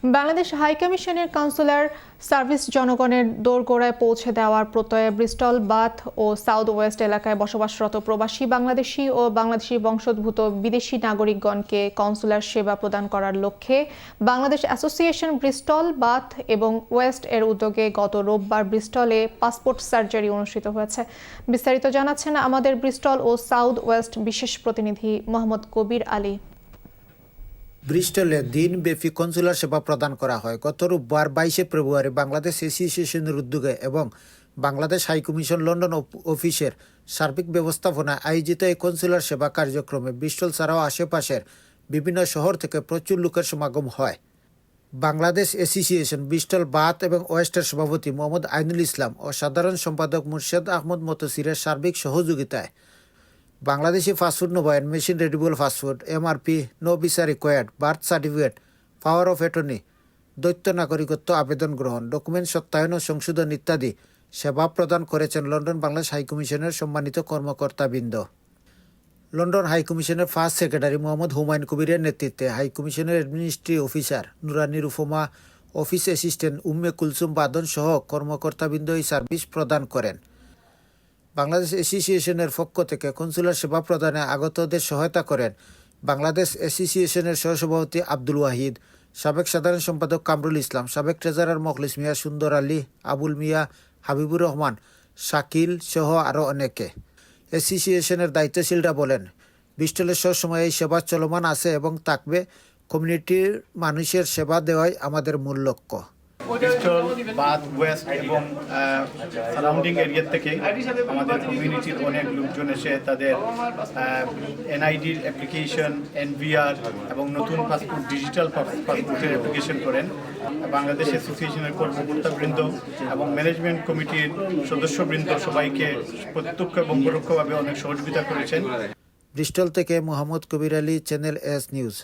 Bangladesh হাইকমিশনের councillor service জনগণের দোরগোড়ায় পৌঁছে দেওয়ার প্রত্যয়ে ব্রিস্টল, বাথ ও সাউথ ওয়েস্ট এলাকায় বসবাসরত প্রবাসী বাংলাদেশি ও বাংলাদেশি বংশোদ্ভূত বিদেশি নাগরিকগণকে কাউন্সিলর সেবা প্রদান করার লক্ষ্যে বাংলাদেশ অ্যাসোসিয়েশন ব্রিস্টল, বাথ এবং ওয়েস্ট এর উদ্যোগে গত রোববার ব্রিস্টলে পাসপোর্ট সার্জারি অনুষ্ঠিত হয়েছে। বিস্তারিত জানাচ্ছেন আমাদের ব্রিস্টল ও সাউথ ওয়েস্ট বিশেষ প্রতিনিধি মোহাম্মদ কবির আলী। ব্রিস্টলে দিনব্যাপী কনসুলার সেবা প্রদান করা হয়। গত রোববার 22 ফেব্রুয়ারি বাংলাদেশ অ্যাসোসিয়েশনের উদ্যোগে এবং বাংলাদেশ হাইকমিশন লন্ডন অফিসের সার্বিক ব্যবস্থাপনায় আয়োজিত এই কনসুলার সেবা কার্যক্রমে ব্রিস্টল ছাড়াও আশেপাশের বিভিন্ন শহর থেকে প্রচুর লোকের সমাগম হয়। বাংলাদেশ অ্যাসোসিয়েশন ব্রিস্টল, বাথ এবং ওয়েস্টের সভাপতি মোহাম্মদ আইনুল ইসলাম ও সাধারণ সম্পাদক মুর্শেদ আহমদ মতসিরের সার্বিক সহযোগিতায় বাংলাদেশি ফাস্টফুড নবায়ন, machine readable passport, MRP, no visa required, birth certificate, power of attorney, দ্বৈত নাগরিকত্ব আবেদন গ্রহণ, ডকুমেন্ট সত্যায়ন ও সংশোধন ইত্যাদি সেবা প্রদান করেছেন লন্ডন বাংলাদেশ হাইকমিশনের সম্মানিত কর্মকর্তাবৃন্দ। লন্ডন হাইকমিশনের ফার্স্ট সেক্রেটারি মোহাম্মদ হুমায়ুন কবিরের নেতৃত্বে হাইকমিশনের administrative officer Nurani Rufma, office assistant Umme Kulsum Badan সহ কর্মকর্তাবৃন্দ এই সার্ভিস প্রদান করেন। বাংলাদেশ অ্যাসোসিয়েশনের পক্ষ থেকে কনসুলার সেবা প্রদানে আগতদের সহায়তা করেন বাংলাদেশ অ্যাসোসিয়েশনের সহসভাপতি আব্দুল ওয়াহিদ, সাবেক সাধারণ সম্পাদক কামরুল ইসলাম, সাবেক ট্রেজারার মখলিস মিয়া, সুন্দর আলী, আবুল মিয়া, হাবিবুর রহমান, শাকিল সহ আরও অনেকে। অ্যাসোসিয়েশনের দায়িত্বশীলরা বলেন, ব্রিস্টলের সবসময় এই সেবা চলমান আছে এবং থাকবে। কমিউনিটির মানুষের সেবা দেওয়াই আমাদের মূল লক্ষ্য। ব্রিস্টল, বাথ, ওয়েস্ট এবং সারাউন্ডিং এরিয়া থেকে আমাদের কমিউনিটির অনেক লোকজন এসে তাদের এনআইডির অ্যাপ্লিকেশন, এনভিআর এবং নতুন পাসপোর্ট, ডিজিটাল পাসপোর্টের অ্যাপ্লিকেশন করেন। বাংলাদেশ অ্যাসোসিয়েশনের কর্মকর্তাবৃন্দ এবং ম্যানেজমেন্ট কমিটির সদস্যবৃন্দ সবাইকে প্রত্যক্ষ এবং পরোক্ষভাবে অনেক সহযোগিতা করেছেন। ব্রিস্টল থেকে মোহাম্মদ কবির আলী, চ্যানেল এস নিউজ।